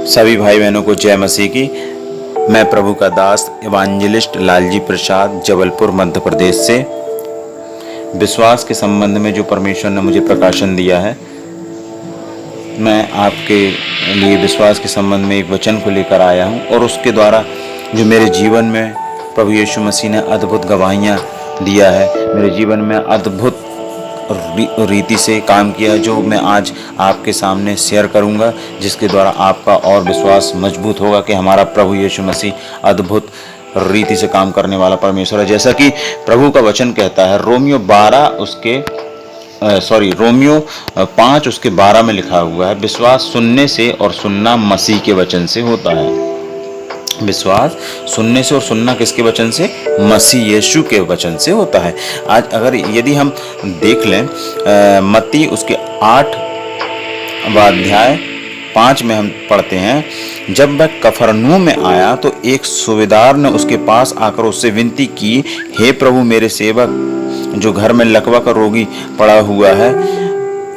सभी भाई बहनों को जय मसीह की। मैं प्रभु का दास इवांजलिस्ट लालजी प्रसाद जबलपुर मध्य प्रदेश से विश्वास के संबंध में जो परमेश्वर ने मुझे प्रकाशन दिया है, मैं आपके लिए विश्वास के संबंध में एक वचन को लेकर आया हूं और उसके द्वारा जो मेरे जीवन में प्रभु यीशु मसीह ने अद्भुत गवाहियां दिया है, मेरे जीवन में अद्भुत रीति से काम किया है, जो मैं आज आपके सामने शेयर करूंगा, जिसके द्वारा आपका और विश्वास मजबूत होगा कि हमारा प्रभु यीशु मसीह अद्भुत रीति से काम करने वाला परमेश्वर है। जैसा कि प्रभु का वचन कहता है, रोमियो 5 उसके 12 में लिखा हुआ है, विश्वास सुनने से और सुनना मसीह के वचन से होता है। विश्वास सुनने से और सुनना किसके वचन से? मसीह यीशु के वचन से होता है। आज यदि हम देख लें, मत्ती उसके 8वां अध्याय 5 में हम पढ़ते हैं, जब वह कफरनहूम में आया तो एक सूबेदार ने उसके पास आकर उससे विनती की, हे प्रभु, मेरे सेवक जो घर में लकवा का रोगी पड़ा हुआ है,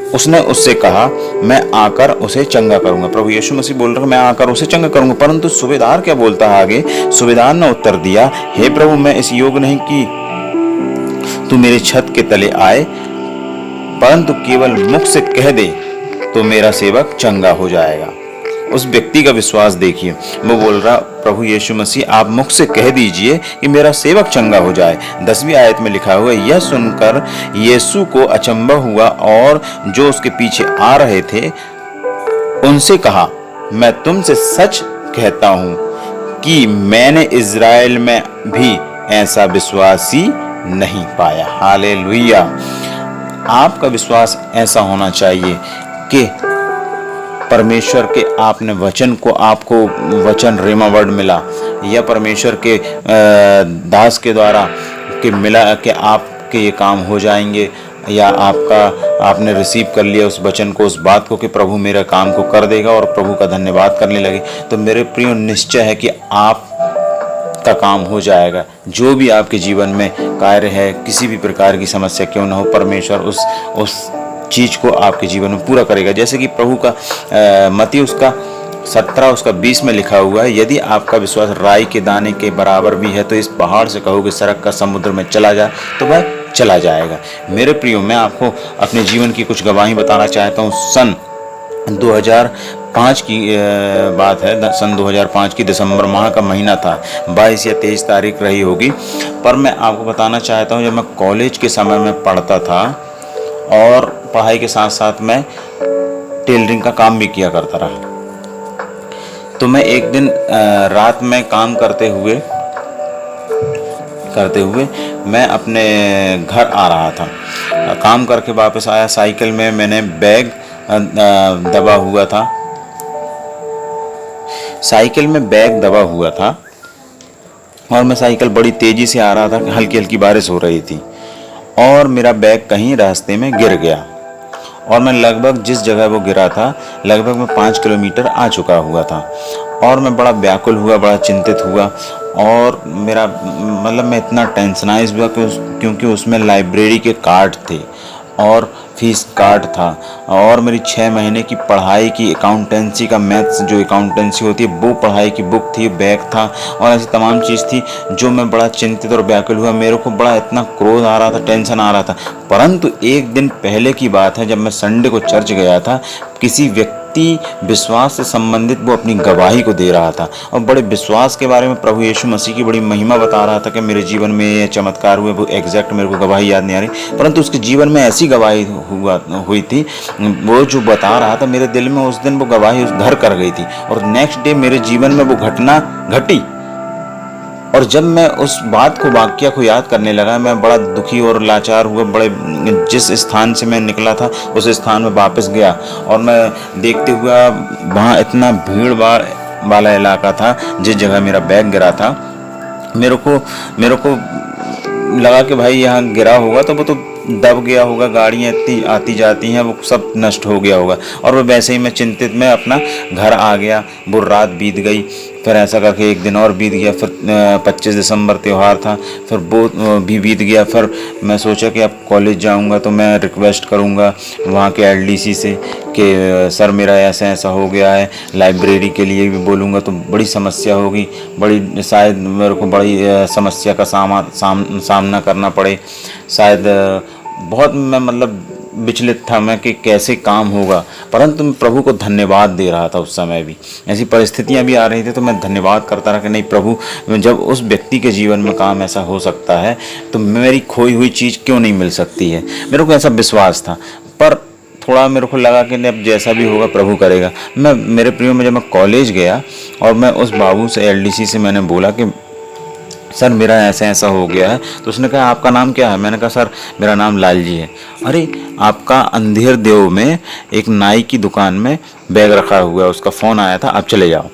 उसने उससे कहा, मैं आकर उसे चंगा करूंगा। प्रभु यीशु मसीह बोल रहा है, मैं आकर उसे चंगा करूंगा। परंतु सूबेदार क्या बोलता है आगे? सूबेदार ने उत्तर दिया, हे प्रभु, मैं इस योग्य नहीं कि तू मेरे छत के तले आए, परंतु केवल मुख से कह दे तो मेरा सेवक चंगा हो जाएगा। उस व्यक्ति का विश्वास देखिए, वो बोल रहा, प्रभु यीशु मसीह आप मुख से कह दीजिए कि मेरा सेवक चंगा हो जाए। 10वीं आयत में लिखा हुआ है, यह सुनकर यीशु को अचंभा हुआ और जो उसके पीछे आ रहे थे उनसे कहा, मैं तुमसे सच कहता हूं कि मैंने इज़राइल में भी ऐसा विश्वासी नहीं पाया। हालेलुया। आपका विश्वास ऐसा होना चाहिए कि परमेश्वर के आपने वचन को, आपको वचन रेमा वर्ड मिला, या परमेश्वर के दास के द्वारा कि मिला कि आपके ये काम हो जाएंगे, या आपने रिसीव कर लिया उस वचन को, उस बात को कि प्रभु मेरा काम को कर देगा और प्रभु का धन्यवाद करने लगे, तो मेरे प्रिय निश्चय है कि आप का काम हो जाएगा। जो भी आपके जीवन में कार्य है, किसी भी प्रकार की समस्या क्यों न हो, परमेश्वर उस चीज को आपके जीवन में पूरा करेगा। जैसे कि प्रभु का मत्ती उसका 17 उसका 20 में लिखा हुआ है, यदि आपका विश्वास राई के दाने के बराबर भी है तो इस पहाड़ से कहो कि सरक का समुद्र में चला जा तो वह चला जाएगा। मेरे प्रियो, मैं आपको अपने जीवन की कुछ गवाही बताना चाहता हूँ। सन 2005 की बात है। सन 2005 की दिसंबर माह का महीना था, 22 या 23 तारीख रही होगी। पर मैं आपको बताना चाहता हूँ, जब मैं कॉलेज के समय में पढ़ता था और पढ़ाई के साथ साथ मैं टेलरिंग का काम भी किया करता रहा, तो मैं एक दिन रात में काम करते हुए मैं अपने घर आ रहा था। काम करके वापस आया, साइकिल में मैंने बैग दबा हुआ था, साइकिल में बैग दबा हुआ था और मैं साइकिल बड़ी तेजी से आ रहा था, हल्की हल्की बारिश हो रही थी और मेरा बैग कहीं रास्ते में गिर गया और मैं लगभग जिस जगह वो गिरा था, लगभग मैं 5 किलोमीटर आ चुका हुआ था और मैं बड़ा व्याकुल हुआ, बड़ा चिंतित हुआ और मेरा मैं इतना टेंशनाइज हुआ क्योंकि उसमें लाइब्रेरी के कार्ड थे और फीस कार्ड था और मेरी 6 महीने की पढ़ाई की अकाउंटेंसी का मैथ्स जो अकाउंटेंसी होती है वो पढ़ाई की बुक थी, बैग था और ऐसी तमाम चीज़ थी जो मैं बड़ा चिंतित और व्याकुल हुआ। मेरे को बड़ा इतना क्रोध आ रहा था, टेंशन आ रहा था। परंतु एक दिन पहले की बात है, जब मैं संडे को चर्च गया था, किसी व्यक्ति विश्वास से संबंधित वो अपनी गवाही को दे रहा था और बड़े विश्वास के बारे में प्रभु यीशु मसीह की बड़ी महिमा बता रहा था कि मेरे जीवन में ये चमत्कार हुए। वो एग्जैक्ट मेरे को गवाही याद नहीं आ रही, परंतु उसके जीवन में ऐसी गवाही हुई थी, वो जो बता रहा था मेरे दिल में उस दिन वो गवाही घर कर गई थी और नेक्स्ट डे मेरे जीवन में वो घटना घटी। और जब मैं उस बात को, वाक्य को याद करने लगा, मैं बड़ा दुखी और लाचार हुआ। बड़े जिस स्थान से मैं निकला था उस स्थान में वापस गया और मैं देखते हुआ वहाँ इतना भीड़ भाड़ वाला इलाका था जिस जगह मेरा बैग गिरा था। मेरे को लगा कि भाई यहाँ गिरा होगा तो वो तो दब गया होगा, गाड़ियाँ इतनी आती जाती हैं, वो सब नष्ट हो गया होगा। और वो वैसे ही मैं चिंतित में अपना घर आ गया। वो रात बीत गई फिर ऐसा करके एक दिन और बीत गया। फिर 25 दिसंबर त्यौहार था, फिर वो भी बीत गया। फिर मैं सोचा कि अब कॉलेज जाऊंगा तो मैं रिक्वेस्ट करूंगा वहाँ के एलडीसी से कि सर मेरा ऐसा ऐसा हो गया है। लाइब्रेरी के लिए भी बोलूँगा तो बड़ी समस्या होगी, बड़ी शायद मेरे को बड़ी समस्या का सामना करना पड़े। शायद बहुत मैं मतलब विचलित था मैं कि कैसे काम होगा, परंतु मैं प्रभु को धन्यवाद दे रहा था। उस समय भी ऐसी परिस्थितियां भी आ रही थी तो मैं धन्यवाद करता रहा कि नहीं प्रभु, जब उस व्यक्ति के जीवन में काम ऐसा हो सकता है तो मेरी खोई हुई चीज़ क्यों नहीं मिल सकती है। मेरे को ऐसा विश्वास था, पर थोड़ा मेरे को लगा कि नहीं अब जैसा भी होगा प्रभु करेगा। मैं मेरे प्रियो में जब मैं कॉलेज गया और मैं उस बाबू से एलडीसी से मैंने बोला कि सर मेरा ऐसा ऐसा हो गया है, तो उसने कहा आपका नाम क्या है। मैंने कहा सर मेरा नाम लाल जी है। अरे आपका अंधेर देव में एक नाई की दुकान में बैग रखा हुआ है, उसका फ़ोन आया था, आप चले जाओ।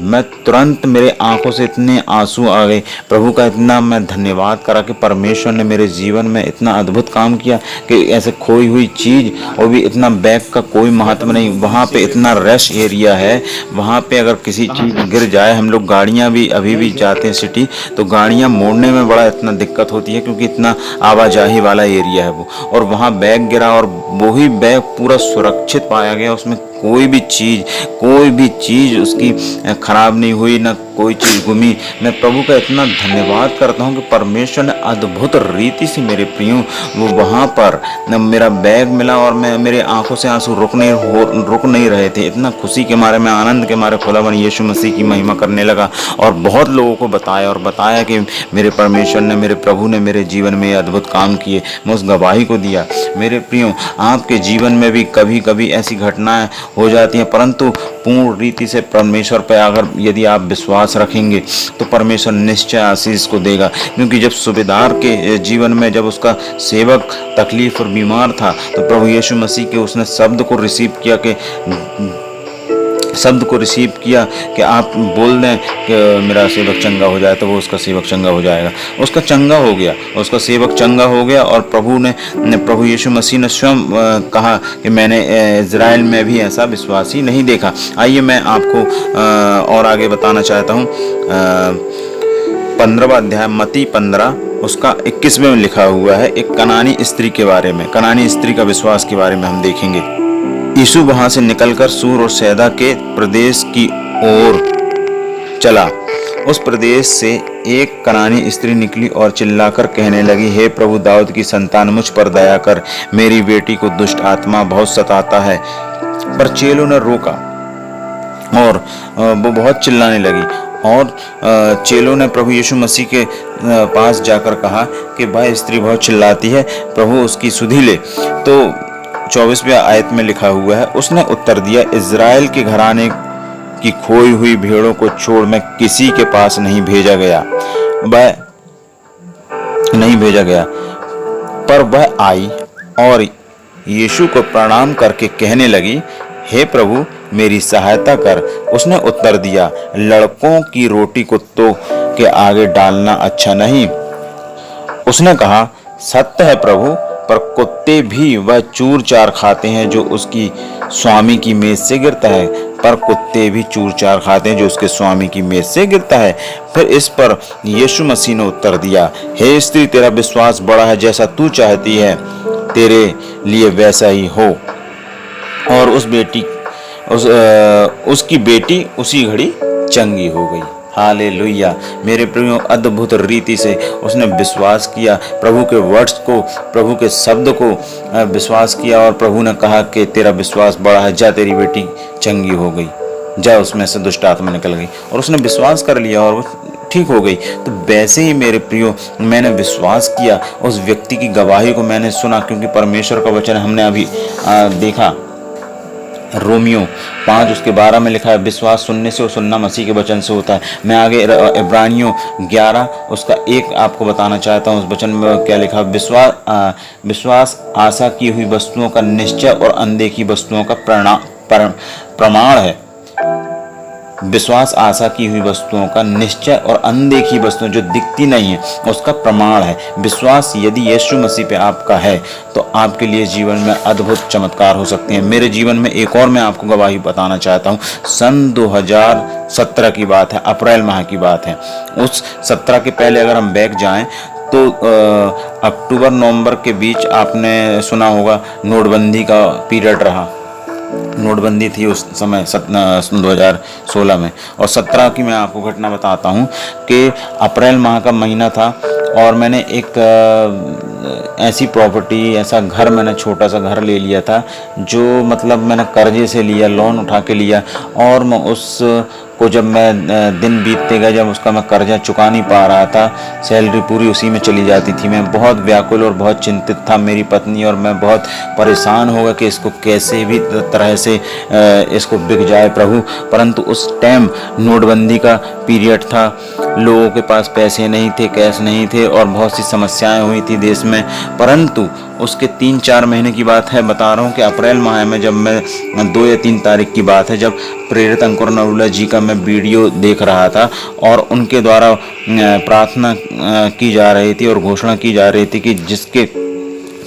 मैं तुरंत, मेरे आंखों से इतने आंसू आ गए। प्रभु का इतना मैं धन्यवाद करा कि परमेश्वर ने मेरे जीवन में इतना अद्भुत काम किया कि ऐसे खोई हुई चीज़, और भी इतना बैग का कोई महत्व नहीं। वहाँ पे इतना रश एरिया है, वहाँ पे अगर किसी चीज़ गिर जाए, हम लोग गाड़ियाँ भी अभी भी जाते हैं सिटी, तो गाड़ियाँ मोड़ने में बड़ा इतना दिक्कत होती है क्योंकि इतना आवाजाही वाला एरिया है वो। और वहाँ बैग गिरा और वही बैग पूरा सुरक्षित पाया गया, उसमें कोई भी चीज़ उसकी खराब नहीं हुई, ना कोई चीज़ गुमी। मैं प्रभु का इतना धन्यवाद करता हूँ कि परमेश्वर ने अद्भुत रीति से मेरे प्रियो वो वहाँ पर मेरा बैग मिला और मैं, मेरे आंखों से आंसू रुक नहीं रहे थे। इतना खुशी के मारे, मैं आनंद के मारे खुदावन यीशु मसीह की महिमा करने लगा और बहुत लोगों को बताया कि मेरे परमेश्वर ने, मेरे प्रभु ने मेरे जीवन में अद्भुत काम किए। मैं उस गवाही को दिया। मेरे प्रियो, आपके जीवन में भी कभी कभी ऐसी घटनाएं हो जाती हैं, परंतु पूर्ण रीति से परमेश्वर पर अगर यदि आप विश्वास रखेंगे तो परमेश्वर निश्चय आशीष को देगा। क्योंकि जब सूबेदार के जीवन में, जब उसका सेवक तकलीफ और बीमार था, तो प्रभु यीशु मसीह के उसने शब्द को रिसीव किया कि आप बोल दें कि मेरा सेवक चंगा हो जाए, तो वो उसका सेवक चंगा हो जाएगा। उसका चंगा हो गया, उसका सेवक चंगा हो गया। और प्रभु यीशु मसीह ने स्वयं कहा कि मैंने इज़राइल में भी ऐसा विश्वासी नहीं देखा। आइए मैं आपको और आगे बताना चाहता हूँ। 15वां अध्याय मत्ती 15 उसका 21वें में लिखा हुआ है एक कनानी स्त्री के बारे में, कनानी स्त्री का विश्वास के बारे में हम देखेंगे। यीशु वहां से निकलकर सूर और सैदा के प्रदेश की ओर चला। उस प्रदेश से एक कनानी स्त्री निकली और चिल्लाकर कहने लगी, हे प्रभु दाऊद की संतान, मुझ पर दया कर, मेरी बेटी को दुष्ट आत्मा बहुत सताता है। पर चेलों ने रोका और वो बहुत चिल्लाने लगी। और चेलों ने प्रभु यीशु मसीह के पास जाकर कहा कि भाई स्त्री बहुत चिल्लाती है, प्रभु उसकी सुधि ले। तो 24वें आयत में लिखा हुआ है, उसने उत्तर दिया, इज़राइल के घराने की खोई हुई भेड़ों को छोड़ मैं किसी के पास नहीं भेजा गया। पर वह आई और यीशु को प्रणाम करके कहने लगी, हे प्रभु मेरी सहायता कर। उसने उत्तर दिया, लड़कों की रोटी कुत्तों के आगे डालना अच्छा नहीं। उसने कहा, सत्य है प्रभु, पर कुत्ते भी वह चूर चार खाते हैं जो उसकी स्वामी की मेज से गिरता है। उसके स्वामी की मेज से गिरता है। फिर इस पर यीशु मसीह ने उत्तर दिया, हे स्त्री, तेरा विश्वास बड़ा है, जैसा तू चाहती है तेरे लिए वैसा ही हो। और उसकी बेटी उसी घड़ी चंगी हो गई। हालेलुया। मेरे प्रियो, अद्भुत रीति से उसने विश्वास किया, प्रभु के वर्ड्स को, प्रभु के शब्द को विश्वास किया। और प्रभु ने कहा कि तेरा विश्वास बड़ा है, जा तेरी बेटी चंगी हो गई, जा उसमें से दुष्ट आत्मा निकल गई। और उसने विश्वास कर लिया और वो ठीक हो गई। तो वैसे ही मेरे प्रियो, मैंने विश्वास किया, उस व्यक्ति की गवाही को मैंने सुना, क्योंकि परमेश्वर का वचन हमने अभी देखा। रोमियो 5 उसके 12 में लिखा है, विश्वास सुनने से और सुनना मसीह के वचन से होता है। मैं आगे इब्रानियों 11 उसका 1 आपको बताना चाहता हूँ। उस वचन में क्या लिखा, विश्वास आशा की हुई वस्तुओं का निश्चय और अनदेखी वस्तुओं का प्रमाण है। विश्वास आशा की हुई वस्तुओं का निश्चय और अनदेखी वस्तुओं जो दिखती नहीं है उसका प्रमाण है। विश्वास यदि यीशु मसीह पे आपका है तो आपके लिए जीवन में अद्भुत चमत्कार हो सकते हैं। मेरे जीवन में एक और मैं आपको गवाही बताना चाहता हूँ। सन 2017 की बात है, अप्रैल माह की बात है। उस 17 के पहले अगर हम बैक जाएं तो अक्टूबर नवंबर के बीच आपने सुना होगा नोटबंदी का पीरियड रहा। नोटबंदी थी उस समय 2016 में। और 17 की मैं आपको घटना बताता हूँ कि अप्रैल माह का महीना था और मैंने एक ऐसी प्रॉपर्टी, ऐसा घर, मैंने छोटा सा घर ले लिया था जो मतलब मैंने कर्जे से लिया, लोन उठा के लिया। और मैं उस को जब मैं दिन बीतते गए, जब उसका मैं कर्जा चुका नहीं पा रहा था, सैलरी पूरी उसी में चली जाती थी। मैं बहुत व्याकुल और बहुत चिंतित था, मेरी पत्नी और मैं बहुत परेशान हो गए कि इसको कैसे भी तरह से इसको बिक जाए प्रभु। परंतु उस टाइम नोटबंदी का पीरियड था, लोगों के पास पैसे नहीं थे, कैश नहीं थे और बहुत सी समस्याएं हुई थी देश में। परंतु उसके 3-4 महीने की बात है, बता रहा हूँ कि अप्रैल माह में जब मैं 2 या 3 तारीख की बात है, जब प्रेरित अंकुर नरूला जी का मैं वीडियो देख रहा था और उनके द्वारा प्रार्थना की जा रही थी और घोषणा की जा रही थी कि जिसके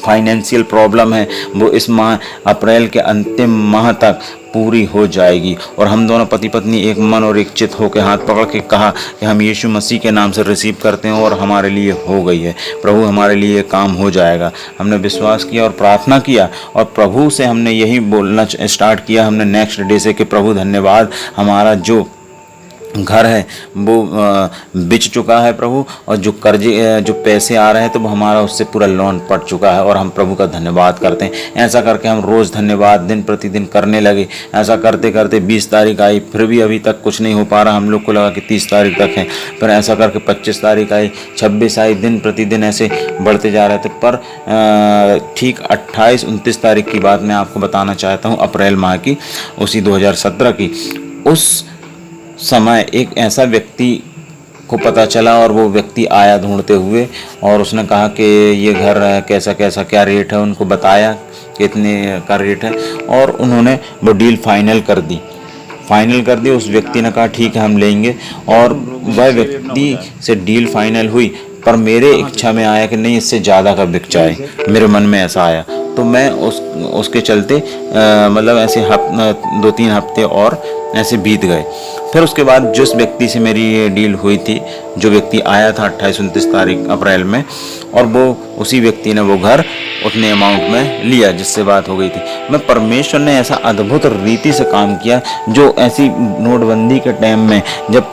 फाइनेंशियल प्रॉब्लम है वो इस माह अप्रैल के अंतिम माह तक पूरी हो जाएगी। और हम दोनों पति पत्नी एक मन और एक चित होकर हाथ पकड़ के कहा कि हम यीशु मसीह के नाम से रिसीव करते हैं और हमारे लिए हो गई है प्रभु, हमारे लिए काम हो जाएगा। हमने विश्वास किया और प्रार्थना किया और प्रभु से हमने यही बोलना स्टार्ट किया हमने नेक्स्ट डे से कि प्रभु धन्यवाद, हमारा जो घर है वो बिच चुका है प्रभु, और जो कर्जे जो पैसे आ रहे हैं तो वो हमारा उससे पूरा लोन पट चुका है और हम प्रभु का धन्यवाद करते हैं। ऐसा करके हम रोज़ धन्यवाद दिन प्रतिदिन करने लगे। ऐसा करते करते 20 तारीख आई, फिर भी अभी तक कुछ नहीं हो पा रहा। हम लोग को लगा कि 30 तारीख तक है, फिर ऐसा करके 25 तारीख आई, 26 आई, दिन प्रतिदिन ऐसे बढ़ते जा रहे थे। पर ठीक 28-29 तारीख की बात मैं आपको बताना चाहता हूँ, अप्रैल माह की, उसी 2017 की। उस समय एक ऐसा व्यक्ति को पता चला और वो व्यक्ति आया ढूंढते हुए और उसने कहा कि ये घर कैसा कैसा क्या रेट है, उनको बताया कितने का रेट है और उन्होंने वो डील फाइनल कर दी। उस व्यक्ति ने कहा ठीक है हम लेंगे और वह व्यक्ति से डील फाइनल हुई। पर मेरे इच्छा में आया कि नहीं, इससे ज़्यादा का बिक जाए, मेरे मन में ऐसा आया। तो मैं उसके चलते मतलब ऐसे 2-3 हफ्ते और ऐसे बीत गए। फिर उसके बाद जिस व्यक्ति से मेरी ये डील हुई थी, जो व्यक्ति आया था 28-29 तारीख अप्रैल में, और वो उसी व्यक्ति ने वो घर उतने अमाउंट में लिया जिससे बात हो गई थी। मैं परमेश्वर ने ऐसा अद्भुत रीति से काम किया, जो ऐसी नोटबंदी के टाइम में जब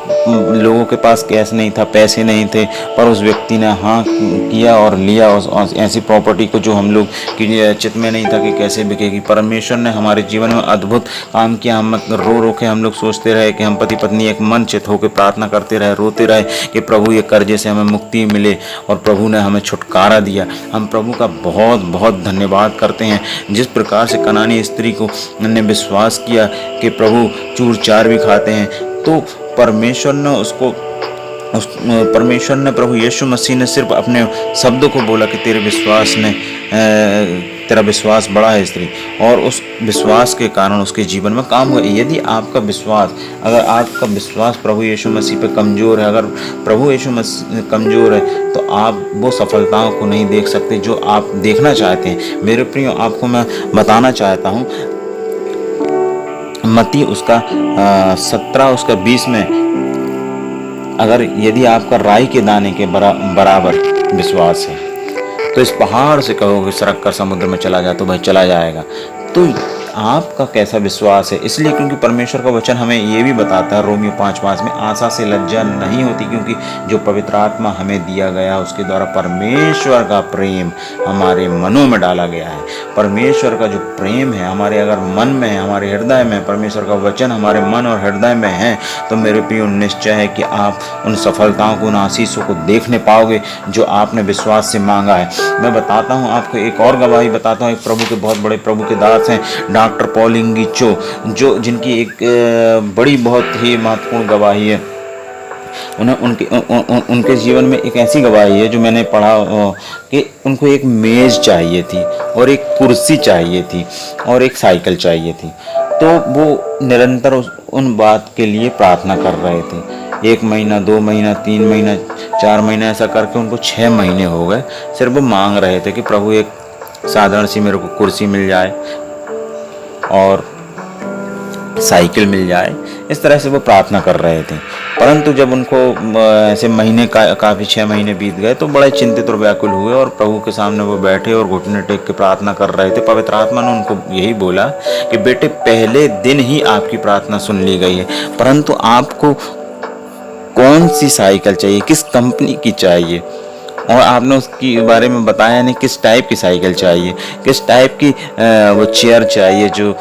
लोगों के पास कैश नहीं था, पैसे नहीं थे, पर उस व्यक्ति ने हाँ किया और लिया उस ऐसी प्रॉपर्टी को जो हम लोग की चित में नहीं था कि कैसे बिकेगी। परमेश्वर ने हमारे जीवन में अद्भुत काम किया। हम रो के हम लोग सोचते रहे कि हम पति पत्नी एक मन चित होकर प्रार्थना करते रहे, रोते रहे कि प्रभु ये कर्जे से हमें मुक्ति मिले, और प्रभु ने हमें छुटकारा दिया। हम प्रभु का बहुत बहुत धन्यवाद करते हैं। जिस प्रकार से कनानी स्त्री को ने विश्वास किया कि प्रभु चूर चार भी खाते हैं, तो परमेश्वर ने प्रभु यीशु मसीह ने सिर्फ अपने शब्दों को बोला कि तेरा विश्वास बड़ा है स्त्री, और उस विश्वास के कारण उसके जीवन में काम हुआ। यदि आपका विश्वास, अगर आपका विश्वास प्रभु यीशु मसीह पे कमज़ोर है, अगर प्रभु यीशु मसीह कमज़ोर है, तो आप वो सफलताओं को नहीं देख सकते जो आप देखना चाहते हैं। मेरे प्रिय, आपको मैं बताना चाहता हूँ, मत्ती उसका 17 उसका 20 में, अगर यदि आपका राई के दाने के बराबर विश्वास है तो इस पहाड़ से कहोगे सरक कर समुद्र में चला जा, तो भाई चला जाएगा। तो आपका कैसा विश्वास है? इसलिए क्योंकि परमेश्वर का वचन हमें ये भी बताता है रोमियो 5:5 में, आशा से लज्जा नहीं होती, क्योंकि जो पवित्र आत्मा हमें दिया गया उसके द्वारा परमेश्वर का प्रेम हमारे मनों में डाला गया है। परमेश्वर का जो प्रेम है हमारे अगर मन में है, हमारे हृदय में, परमेश्वर का वचन हमारे मन और हृदय में है, तो मेरे प्रिय निश्चय है कि आप उन सफलताओं को, उन आशीषों को देखने पाओगे जो आपने विश्वास से मांगा है। मैं बताता हूँ आपको एक और गवाही बताता हूँ। एक प्रभु के बहुत बड़े प्रभु के दास हैं, डॉक्टर पॉल इंगिचो, जो जिनकी एक बड़ी बहुत ही महत्वपूर्ण गवाही है। उनके जीवन में एक ऐसी गवाही है जो मैंने पढ़ा कि उनको एक मेज़ चाहिए थी और एक कुर्सी चाहिए थी और एक साइकिल चाहिए थी। तो वो निरंतर उन बात के लिए प्रार्थना कर रहे थे। 1 महीना, 2 महीना, 3 महीना, 4 महीना, ऐसा करके उनको 6 महीने हो गए। सिर्फ वो मांग रहे थे कि प्रभु एक साधारण सी मेरे को कुर्सी मिल जाए और साइकिल मिल जाए। इस तरह से वो प्रार्थना कर रहे थे। परंतु जब उनको ऐसे महीने काफ़ी 6 महीने बीत गए तो बड़े चिंतित और व्याकुल हुए और प्रभु के सामने वो बैठे और घुटने टेक के प्रार्थना कर रहे थे। पवित्र आत्मा ने उनको यही बोला कि बेटे, पहले दिन ही आपकी प्रार्थना सुन ली गई है, परंतु आपको कौन सी साइकिल चाहिए, किस कंपनी की चाहिए, और आपने उसके बारे में बताया नहीं किस टाइप की साइकिल चाहिए, किस टाइप की वो चेयर चाहिए जो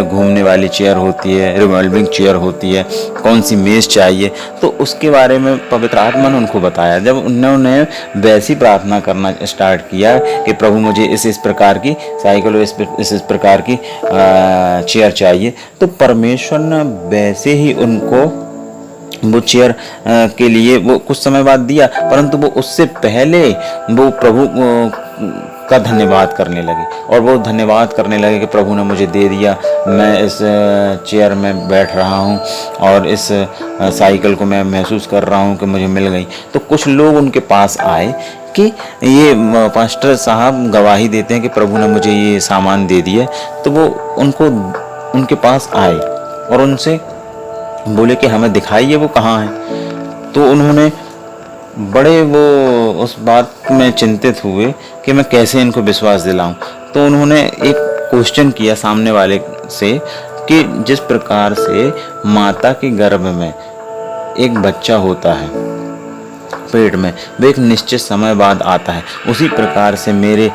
घूमने वाली चेयर होती है, रिवॉल्विंग चेयर होती है, कौन सी मेज़ चाहिए। तो उसके बारे में पवित्र आत्मा ने उनको बताया। जब उन्होंने वैसी प्रार्थना करना स्टार्ट किया कि प्रभु मुझे इस प्रकार की साइकिल और इस प्रकार की चेयर चाहिए, तो परमेश्वर ने वैसे ही उनको वो चेयर के लिए वो कुछ समय बाद दिया। परंतु वो उससे पहले वो प्रभु का धन्यवाद करने लगे और वो धन्यवाद करने लगे कि प्रभु ने मुझे दे दिया, मैं इस चेयर में बैठ रहा हूँ और इस साइकिल को मैं महसूस कर रहा हूँ कि मुझे मिल गई। तो कुछ लोग उनके पास आए कि ये पास्टर साहब गवाही देते हैं कि प्रभु ने मुझे ये सामान दे दिया। तो वो उनके पास आए और उनसे बोले कि हमें दिखाइए वो कहाँ है। तो उन्होंने बड़े वो उस बात में चिंतित हुए कि मैं कैसे इनको विश्वास दिलाऊं। तो उन्होंने एक क्वेश्चन किया सामने वाले से कि जिस प्रकार से माता के गर्भ में एक बच्चा होता है पेट में, वो एक निश्चित समय बाद आता है, उसी प्रकार से मेरे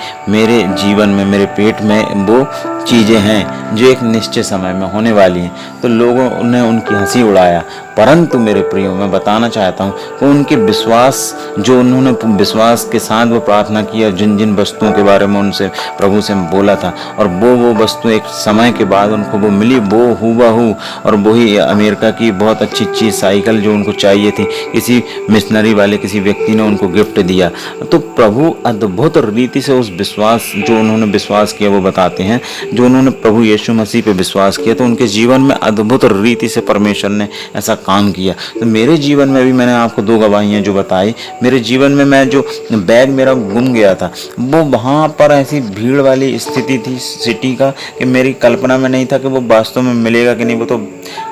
जीवन में, मेरे पेट में वो चीज़ें हैं जो एक निश्चित समय में होने वाली हैं। तो लोगों ने उनकी हंसी उड़ाया। परंतु मेरे प्रियो, मैं बताना चाहता हूँ कि उनके विश्वास, जो उन्होंने विश्वास के साथ वो प्रार्थना किया, जिन जिन वस्तुओं के बारे में उनसे प्रभु से बोला था, और वो वस्तु एक समय के बाद उनको वो मिली, वो हुबहू, और वही अमेरिका की बहुत अच्छी साइकिल जो उनको चाहिए थी, किसी मिशनरी वाले किसी व्यक्ति ने उनको गिफ्ट दिया। तो प्रभु अद्भुत रीति से उस विश्वास, जो उन्होंने विश्वास किया, वो बताते हैं, जो उन्होंने प्रभु यीशु मसीह पे विश्वास किया, तो उनके जीवन में अद्भुत रीति से परमेश्वर ने ऐसा काम किया। तो मेरे जीवन में भी मैंने आपको 2 गवाहियां जो बताई। मेरे जीवन में मैं जो बैग मेरा गुम गया था, वो वहाँ पर ऐसी भीड़ वाली स्थिति थी सिटी का कि मेरी कल्पना में नहीं था कि वो वास्तव में मिलेगा कि नहीं। वो तो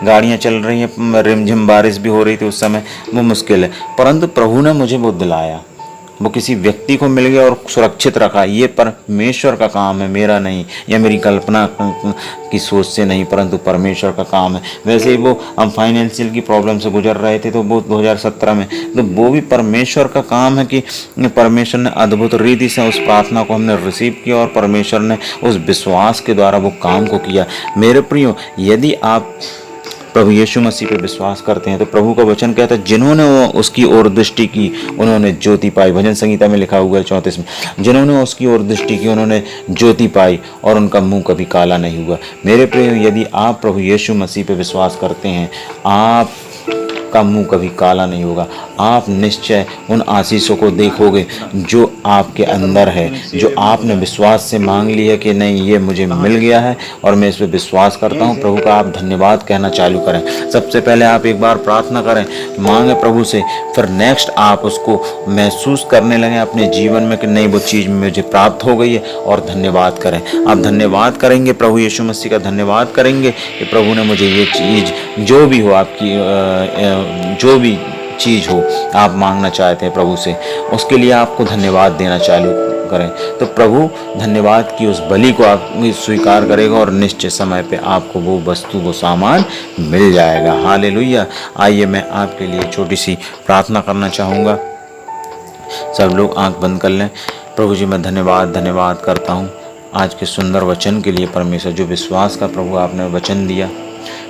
गाड़ियाँ चल रही हैं, रिमझिम बारिश भी हो रही थी उस समय, वो मुश्किल है। परंतु प्रभु ने मुझे वो दिलाया, वो किसी व्यक्ति को मिल गया और सुरक्षित रखा। ये परमेश्वर का काम है, मेरा नहीं, या मेरी कल्पना की सोच से नहीं, परंतु परमेश्वर का काम है। वैसे ही वो हम फाइनेंशियल की प्रॉब्लम से गुजर रहे थे, तो वो 2017 में, तो वो भी परमेश्वर का काम है कि परमेश्वर ने अद्भुत रीति से उस प्रार्थना को हमने रिसीव किया और परमेश्वर ने उस विश्वास के द्वारा वो काम को किया। मेरे प्रियो, यदि आप प्रभु यीशु मसीह पे विश्वास करते हैं तो प्रभु का वचन कहता है, जिन्होंने उसकी ओर दृष्टि की उन्होंने ज्योति पाई। भजन संहिता में लिखा हुआ है 34 में, जिन्होंने उसकी ओर दृष्टि की उन्होंने ज्योति पाई और उनका मुंह कभी काला नहीं हुआ। मेरे प्रिय, यदि आप प्रभु यीशु मसीह पे विश्वास करते हैं, आप का मुंह कभी काला नहीं होगा। आप निश्चय उन आशीषों को देखोगे जो आपके अंदर है, जो आपने विश्वास से मांग लिया कि नहीं, ये मुझे मिल गया है और मैं इस पर विश्वास करता हूँ। प्रभु का आप धन्यवाद कहना चालू करें। सबसे पहले आप एक बार प्रार्थना करें, मांगे प्रभु से, फिर नेक्स्ट आप उसको महसूस करने लगें अपने जीवन में कि नहीं, वो चीज़ मुझे प्राप्त हो गई है, और धन्यवाद करें। आप धन्यवाद करेंगे, प्रभु यीशु मसीह का धन्यवाद करेंगे कि प्रभु ने मुझे ये चीज़, जो भी हो आपकी, जो भी चीज़ हो आप मांगना चाहते हैं प्रभु से, उसके लिए आपको धन्यवाद देना चालू करें। तो प्रभु धन्यवाद की उस बलि को आप स्वीकार करेगा और निश्चित समय पे आपको वो वस्तु, वो सामान मिल जाएगा। हालेलुया। आइए मैं आपके लिए छोटी सी प्रार्थना करना चाहूँगा। सब लोग आंख बंद कर लें। प्रभु जी, मैं धन्यवाद करता हूँ आज के सुंदर वचन के लिए परमेश्वर, जो विश्वास का प्रभु आपने वचन दिया।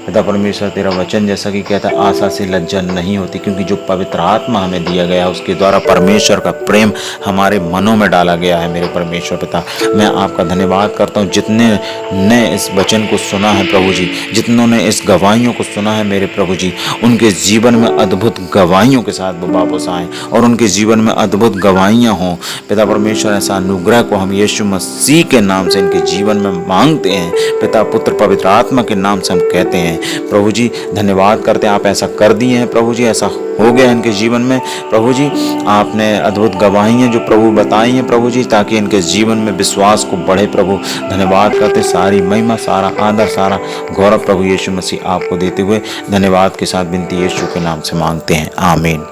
पिता परमेश्वर तेरा वचन जैसा कि कहता है आशा से लज्जा नहीं होती, क्योंकि जो पवित्र आत्मा हमें दिया गया उसके द्वारा परमेश्वर का प्रेम हमारे मनों में डाला गया है। मेरे परमेश्वर पिता, मैं आपका धन्यवाद करता हूँ जितने ने इस वचन को सुना है प्रभु जी, जितनों ने इस गवाहियों को सुना है मेरे प्रभु जी, उनके जीवन में अद्भुत गवाहियों के साथ वो वापस आए और उनके जीवन में अद्भुत गवाहियाँ हों। पिता परमेश्वर ऐसा अनुग्रह को हम यीशु मसीह के नाम से इनके जीवन में मांगते हैं। पिता पुत्र पवित्र आत्मा के नाम से हम कहते हैं प्रभु जी, धन्यवाद करते हैं। आप ऐसा कर दिए हैं प्रभु जी, ऐसा हो गया इनके जीवन में प्रभु जी। आपने अद्भुत गवाहियाँ जो प्रभु बताई हैं प्रभु जी, ताकि इनके जीवन में विश्वास को बढ़े प्रभु। धन्यवाद करते, सारी महिमा, सारा आदर, सारा गौरव प्रभु यीशु मसीह आपको देते हुए धन्यवाद के साथ विनती यीशु के नाम से मांगते हैं, आमीन।